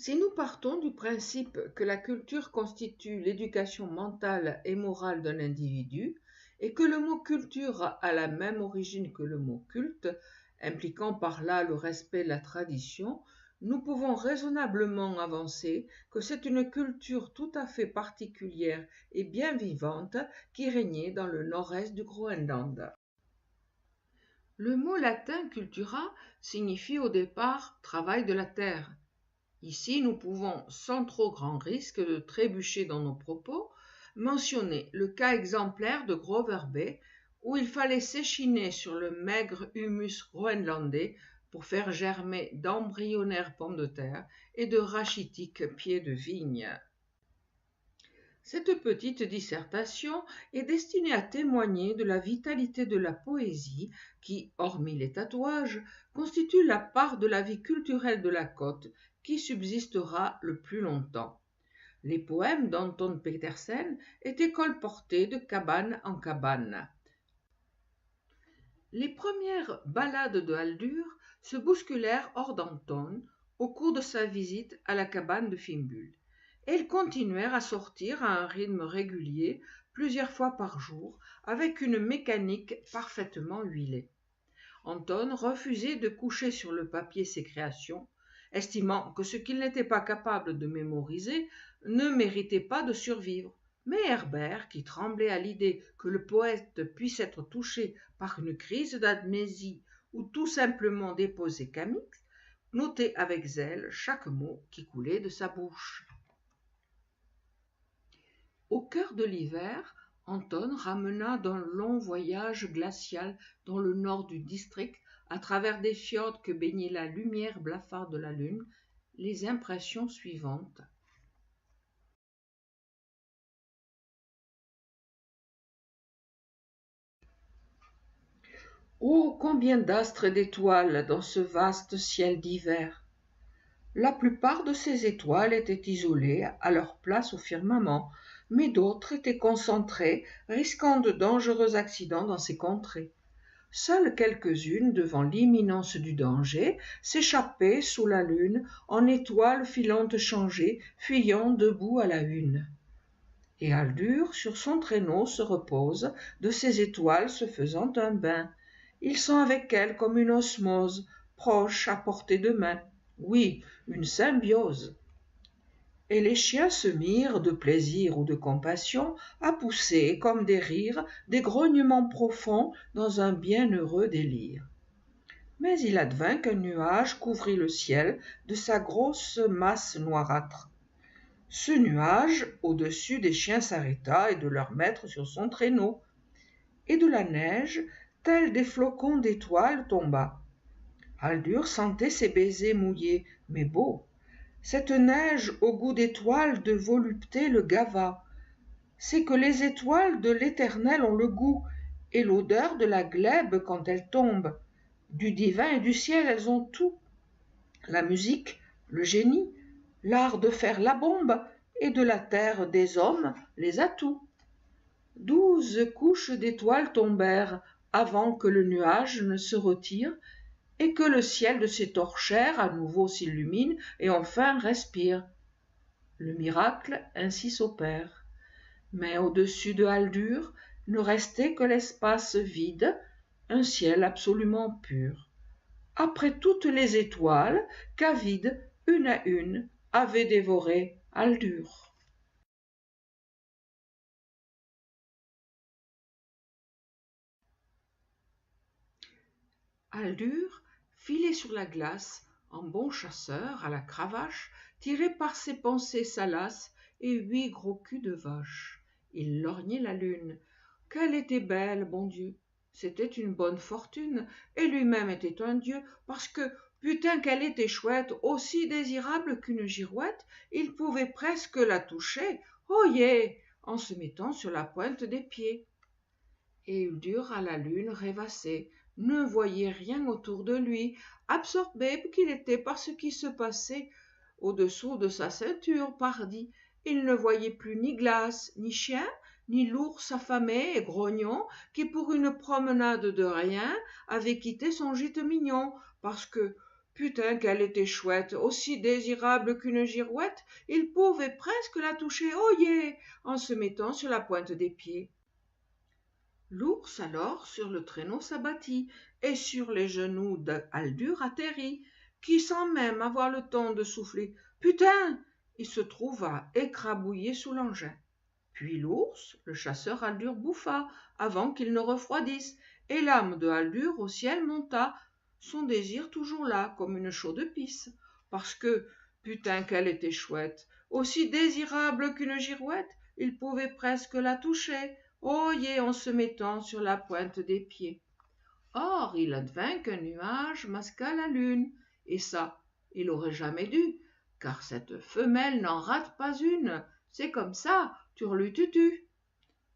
Si nous partons du principe que la culture constitue l'éducation mentale et morale d'un individu, et que le mot culture a la même origine que le mot culte, impliquant par là le respect de la tradition, nous pouvons raisonnablement avancer que c'est une culture tout à fait particulière et bien vivante qui régnait dans le nord-est du Groenland. Le mot latin cultura signifie au départ travail de la terre. Ici, nous pouvons, sans trop grand risque de trébucher dans nos propos, mentionner le cas exemplaire de Grover Bay, où il fallait s'échiner sur le maigre humus groenlandais pour faire germer d'embryonnaires pommes de terre et de rachitiques pieds de vigne. Cette petite dissertation est destinée à témoigner de la vitalité de la poésie qui, hormis les tatouages, constitue la part de la vie culturelle de la côte qui subsistera le plus longtemps. Les poèmes d'Anton Petersen étaient colportés de cabane en cabane. Les premières ballades de Haldur se bousculèrent hors d'Anton au cours de sa visite à la cabane de Fimbul. Et ils continuèrent à sortir à un rythme régulier, plusieurs fois par jour, avec une mécanique parfaitement huilée. Anton refusait de coucher sur le papier ses créations, estimant que ce qu'il n'était pas capable de mémoriser ne méritait pas de survivre. Mais Herbert, qui tremblait à l'idée que le poète puisse être touché par une crise d'amnésie ou tout simplement déposer Camix, notait avec zèle chaque mot qui coulait de sa bouche. Au cœur de l'hiver, Anton ramena d'un long voyage glacial dans le nord du district, à travers des fjords que baignait la lumière blafarde de la lune, les impressions suivantes. Oh, combien d'astres et d'étoiles dans ce vaste ciel d'hiver! La plupart de ces étoiles étaient isolées à leur place au firmament, mais d'autres étaient concentrées, risquant de dangereux accidents dans ces contrées. Seules quelques-unes, devant l'imminence du danger, s'échappaient sous la lune en étoiles filantes changées, fuyant debout à la une. Et Haldur, sur son traîneau, se repose, de ces étoiles se faisant un bain. Ils sont avec elles comme une osmose, proche à portée de main. Oui, une symbiose. Et les chiens se mirent, de plaisir ou de compassion, à pousser, comme des rires, des grognements profonds dans un bienheureux délire. Mais il advint qu'un nuage couvrit le ciel de sa grosse masse noirâtre. Ce nuage, au-dessus des chiens s'arrêta et de leur maître sur son traîneau, et de la neige, tels des flocons d'étoiles, tomba. Haldur sentait ses baisers mouillés, mais beaux. Cette neige au goût d'étoiles de volupté le gava. C'est que les étoiles de l'Éternel ont le goût et l'odeur de la glèbe quand elles tombent. Du divin et du ciel elles ont tout. La musique, le génie, l'art de faire la bombe et de la terre des hommes les atouts. 12 couches d'étoiles tombèrent avant que le nuage ne se retire et que le ciel de ses torchères à nouveau s'illumine et enfin respire. Le miracle ainsi s'opère. Mais au-dessus de Haldur ne restait que l'espace vide, un ciel absolument pur. Après toutes les étoiles qu'Avide, une à une, avait dévoré Haldur. Haldur, filé sur la glace, en bon chasseur à la cravache, tirait par ses pensées salaces et 8 gros culs de vache. Il lorgnait la lune. Qu'elle était belle, bon Dieu! C'était une bonne fortune, et lui-même était un dieu, parce que, putain qu'elle était chouette, aussi désirable qu'une girouette, il pouvait presque la toucher, oyez, en se mettant sur la pointe des pieds. Et Hildur à la lune rêvassait, ne voyait rien autour de lui, absorbé qu'il était par ce qui se passait au-dessous de sa ceinture, pardi. Il ne voyait plus ni glace, ni chien, ni l'ours affamé et grognon qui, pour une promenade de rien, avait quitté son gîte mignon, parce que, Putain qu'elle était chouette, aussi désirable qu'une girouette, il pouvait presque la toucher, oyez, en se mettant sur la pointe des pieds. L'ours alors sur le traîneau s'abattit, et sur les genoux d'Aldur atterrit, qui sans même avoir le temps de souffler « Putain !» il se trouva écrabouillé sous l'engin. Puis l'ours, le chasseur Aldur bouffa, avant qu'il ne refroidisse, et l'âme de Aldur au ciel monta, son désir toujours là, comme une chaude pisse, parce que, putain qu'elle était chouette, aussi désirable qu'une girouette, il pouvait presque la toucher, oyez, en se mettant sur la pointe des pieds. Or, il advint qu'un nuage masqua la lune, et ça, il aurait jamais dû, car cette femelle n'en rate pas une, c'est comme ça, turlututu.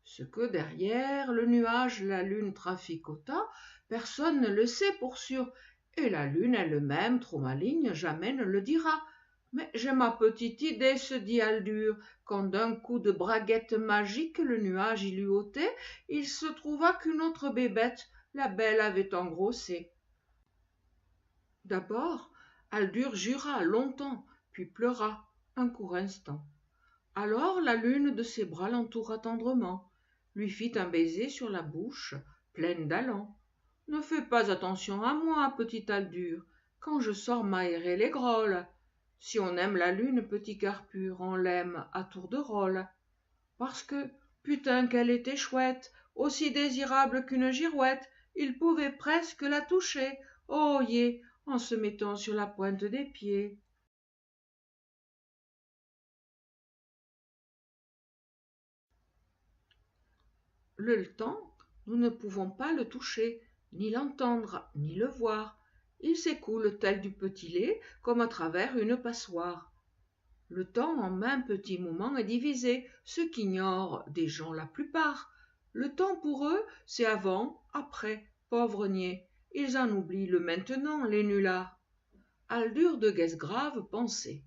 Ce que derrière le nuage la lune traficota, personne ne le sait pour sûr, et la lune elle-même, trop maligne, jamais ne le dira. Mais j'ai ma petite idée, se dit Aldur, quand d'un coup de braguette magique le nuage y lui ôtait, il se trouva qu'une autre bébête, la belle, avait engrossé. D'abord, Aldur jura longtemps, puis pleura un court instant. Alors la lune de ses bras l'entoura tendrement, lui fit un baiser sur la bouche, pleine d'allant. « Ne fais pas attention à moi, petit Aldur, quand je sors m'aérer les grolles. Si on aime la lune, petit cœur pur, on l'aime à tour de rôle. Parce que, putain qu'elle était chouette, aussi désirable qu'une girouette, il pouvait presque la toucher, oyez, en se mettant sur la pointe des pieds. » Le temps, nous ne pouvons pas le toucher, ni l'entendre, ni le voir. Il s'écoule tel du petit lait, comme à travers une passoire. Le temps en maint petit moment est divisé, ce qu'ignorent des gens la plupart. Le temps pour eux, c'est avant, après, pauvres niais. Ils en oublient le maintenant, les nullards. Aldur de Guesgrave pensait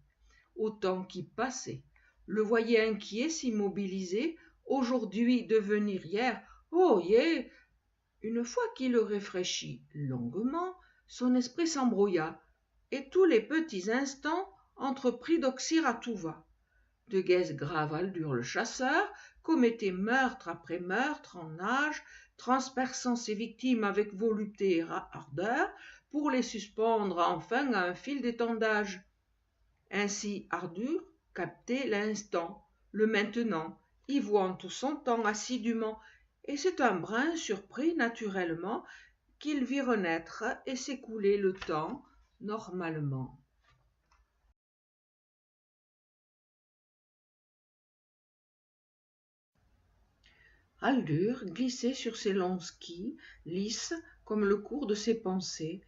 au temps qui passait, le voyait inquiet s'immobiliser, aujourd'hui devenir hier, oh yeah. Une fois qu'il le réfléchit longuement, son esprit s'embrouilla, et tous les petits instants entreprit d'oxyre à tout va. De Guesgrave Aldur le chasseur commettait meurtre après meurtre en nage, transperçant ses victimes avec volupté et ardeur, pour les suspendre enfin à un fil d'étendage. Ainsi Ardur captait l'instant, le maintenant, y vouant tout son temps assidûment, et c'est un brin surpris naturellement qu'il vit renaître et s'écouler le temps normalement. Aldur glissait sur ses longs skis, lisses comme le cours de ses pensées,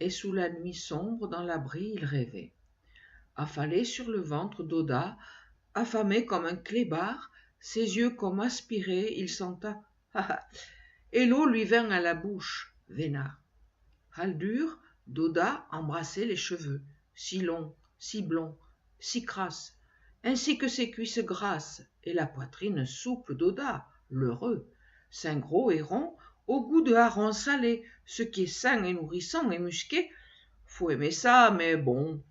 et sous la nuit sombre dans l'abri il rêvait. Affalé sur le ventre d'Oda, affamé comme un clébard, ses yeux comme aspirés, il senta et l'eau lui vint à la bouche, vénard. Aldur, d'Oda embrassait les cheveux, si longs, si blonds, si crasses, ainsi que ses cuisses grasses et la poitrine souple d'Oda, l'heureux, sein gros et rond, au goût de hareng salé, ce qui est sain et nourrissant et musqué. Faut aimer ça, mais bon.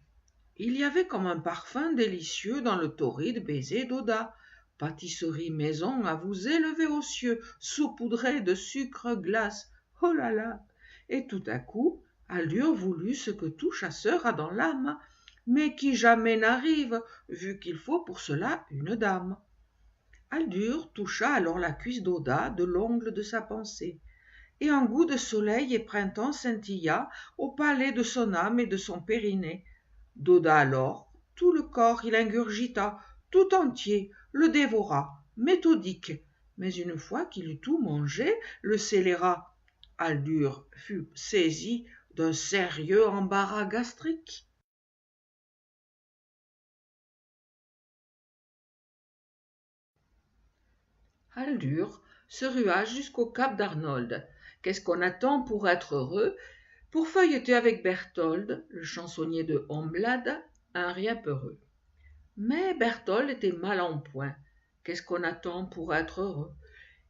Il y avait comme un parfum délicieux dans le torride baiser d'Oda. Pâtisserie maison à vous élever aux cieux, saupoudrée de sucre glace. Oh là là! Et tout à coup, Aldur voulut ce que tout chasseur a dans l'âme, mais qui jamais n'arrive, vu qu'il faut pour cela une dame. Aldur toucha alors la cuisse d'Oda de l'ongle de sa pensée, et un goût de soleil et printemps scintilla au palais de son âme et de son périnée. D'Oda alors, tout le corps il ingurgita, tout entier, le dévora, méthodique, mais une fois qu'il eut tout mangé, le scélérat. Aldur fut saisi d'un sérieux embarras gastrique. Aldur se rua jusqu'au cap d'Arnold. Qu'est-ce qu'on attend pour être heureux? Pour feuilleter avec Berthold, le chansonnier de Homblade, un rien peureux. Mais Berthold était mal en point. Qu'est-ce qu'on attend pour être heureux?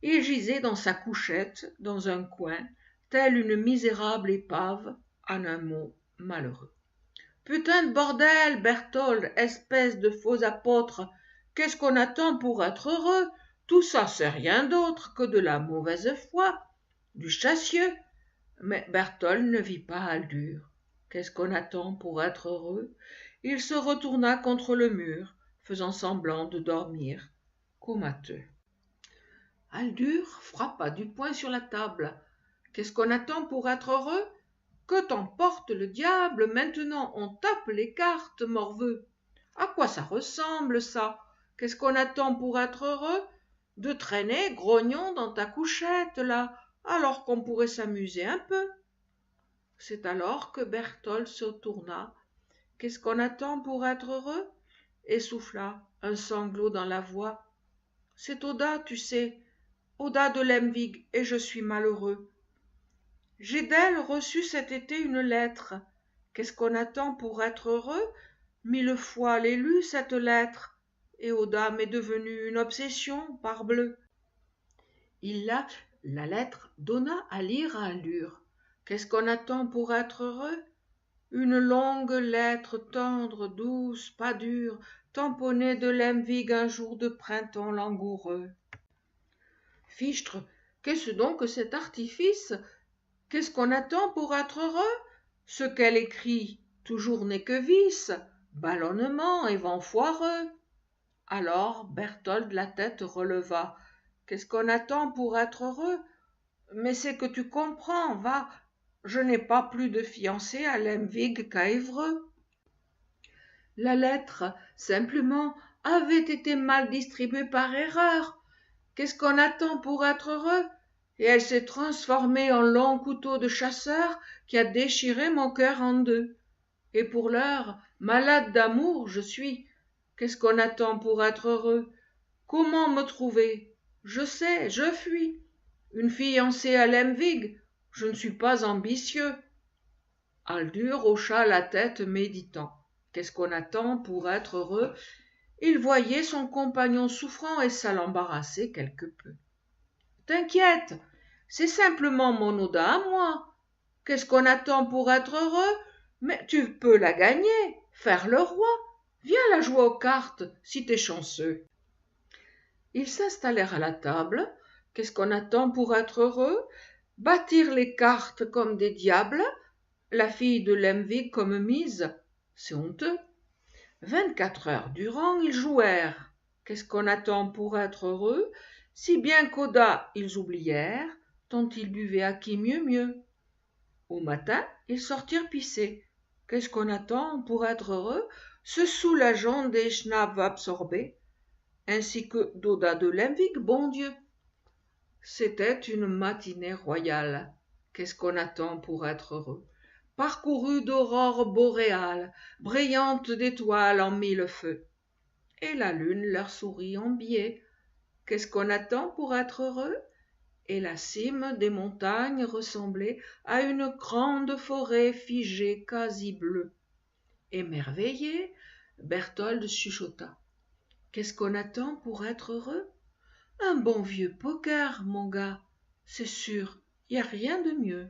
Il gisait dans sa couchette, dans un coin, telle une misérable épave, en un mot malheureux. Putain de bordel, Berthold, espèce de faux apôtre. Qu'est-ce qu'on attend pour être heureux? Tout ça, c'est rien d'autre que de la mauvaise foi, du chassieux. Mais Berthold ne vit pas Aldur. Qu'est-ce qu'on attend pour être heureux? Il se retourna contre le mur, faisant semblant de dormir, comateux. Aldur frappa du poing sur la table. Qu'est-ce qu'on attend pour être heureux? Que t'emporte le diable, maintenant on tape les cartes, morveux. À quoi ça ressemble, ça? Qu'est-ce qu'on attend pour être heureux? De traîner, grognon, dans ta couchette, là, alors qu'on pourrait s'amuser un peu. C'est alors que Berthold se tourna. Qu'est-ce qu'on attend pour être heureux? Et souffla, un sanglot dans la voix. C'est Oda, tu sais, Oda de Lemvig, et je suis malheureux. J'ai d'elle reçu cet été une lettre. Qu'est-ce qu'on attend pour être heureux? 1000 fois l'ai lue, cette lettre, et Oda m'est devenue une obsession, parbleu. La lettre donna à lire à Aldur. Qu'est-ce qu'on attend pour être heureux? Une longue lettre tendre, douce, pas dure, tamponnée de Lemvig un jour de printemps langoureux. Fichtre, qu'est-ce donc que cet artifice? Qu'est-ce qu'on attend pour être heureux? Ce qu'elle écrit toujours n'est que vice, ballonnement et vent foireux. Alors Berthold la tête releva. Qu'est-ce qu'on attend pour être heureux? Mais c'est que tu comprends, va, je n'ai pas plus de fiancé à Lemvig qu'à Évreux. La lettre, simplement, avait été mal distribuée par erreur. Qu'est-ce qu'on attend pour être heureux? Et elle s'est transformée en long couteau de chasseur qui a déchiré mon cœur en deux. Et pour l'heure, malade d'amour je suis. Qu'est-ce qu'on attend pour être heureux? Comment me trouver? Je sais, je fuis. Une fiancée à Lemvig, je ne suis pas ambitieux. Aldur hocha la tête méditant. Qu'est-ce qu'on attend pour être heureux? Il voyait son compagnon souffrant et ça l'embarrassait quelque peu. T'inquiète, c'est simplement mon Oda à moi. Qu'est-ce qu'on attend pour être heureux? Mais tu peux la gagner, faire le roi. Viens la jouer aux cartes, si t'es chanceux. Ils s'installèrent à la table. Qu'est-ce qu'on attend pour être heureux? Bâtir les cartes comme des diables, la fille de Lemvig comme mise, c'est honteux. 24 heures durant, ils jouèrent. Qu'est-ce qu'on attend pour être heureux? Si bien qu'Oda, ils oublièrent, tant ils buvaient à qui mieux. Au matin, ils sortirent pisser. Qu'est-ce qu'on attend pour être heureux? Se soulageant des schnapps absorbés, ainsi que d'Oda de Lemvig, bon Dieu. C'était une matinée royale. Qu'est-ce qu'on attend pour être heureux? Parcourue d'aurores boréales, brillantes d'étoiles en 1000 feux. Et la lune leur sourit en biais. Qu'est-ce qu'on attend pour être heureux? Et la cime des montagnes ressemblait à une grande forêt figée quasi bleue. Émerveillé, Berthold chuchota. Qu'est-ce qu'on attend pour être heureux? Un bon vieux poker, mon gars. C'est sûr, y a rien de mieux.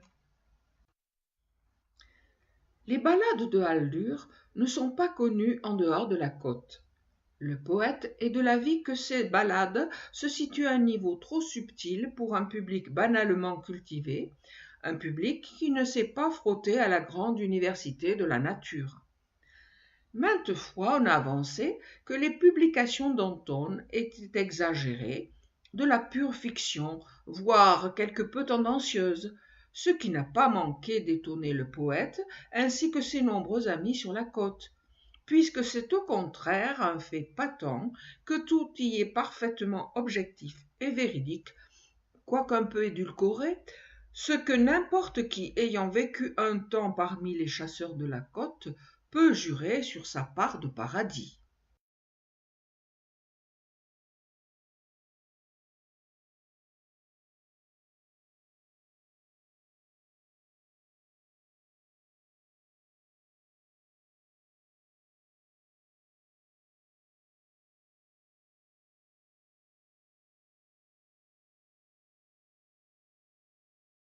Les ballades de Aldur ne sont pas connues en dehors de la côte. Le poète est de l'avis que ces ballades se situent à un niveau trop subtil pour un public banalement cultivé, un public qui ne s'est pas frotté à la grande université de la nature. Maintes fois on a avancé que les publications d'Anton étaient exagérées, de la pure fiction, voire quelque peu tendancieuse, ce qui n'a pas manqué d'étonner le poète ainsi que ses nombreux amis sur la côte, puisque c'est au contraire un fait patent que tout y est parfaitement objectif et véridique, quoiqu'un peu édulcoré, ce que n'importe qui ayant vécu un temps parmi les chasseurs de la côte peut jurer sur sa part de paradis.